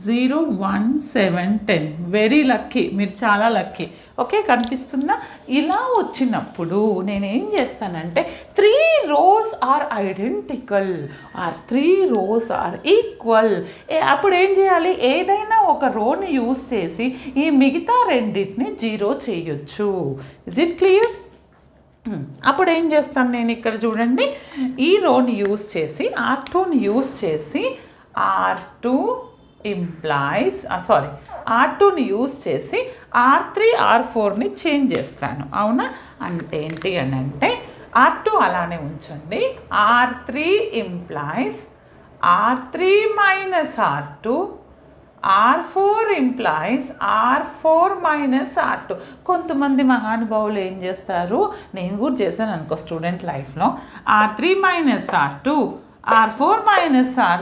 0 1 7 10 very lucky, మీరు చాలా lucky. Okay, కనిపిస్తుందా? ఇలా వచ్చినప్పుడు నేనేం చేస్తానంటే 3 rows are identical are 3 rows are equal. అప్పుడు ఏం చేయాలి? ఏదైనా ఒక రోని యూస్ చేసి ఈ మిగతా రెండింటిని 0 చేయొచ్చు. Is it clear? అప్పుడు ఏం చేస్తాను నేను ఇక్కడ చూడండి, ఈ రోని యూస్ చేసి R2ని యూస్ చేసి R2 ఇంప్లాయిస్ R2ని యూస్ చేసి R3 R4ని చేంజ్ చేస్తాను. అవునా? అంటే ఏంటి అని అంటే R2 అలానే ఉంచండి, R3 implies R3 minus R2, R4 implies R4 minus R2. కొంతమంది మహానుభావులు ఏం చేస్తారు, నేను కూడా చేశాను అనుకో స్టూడెంట్ లైఫ్లో, R3 minus R2, R4 minus R3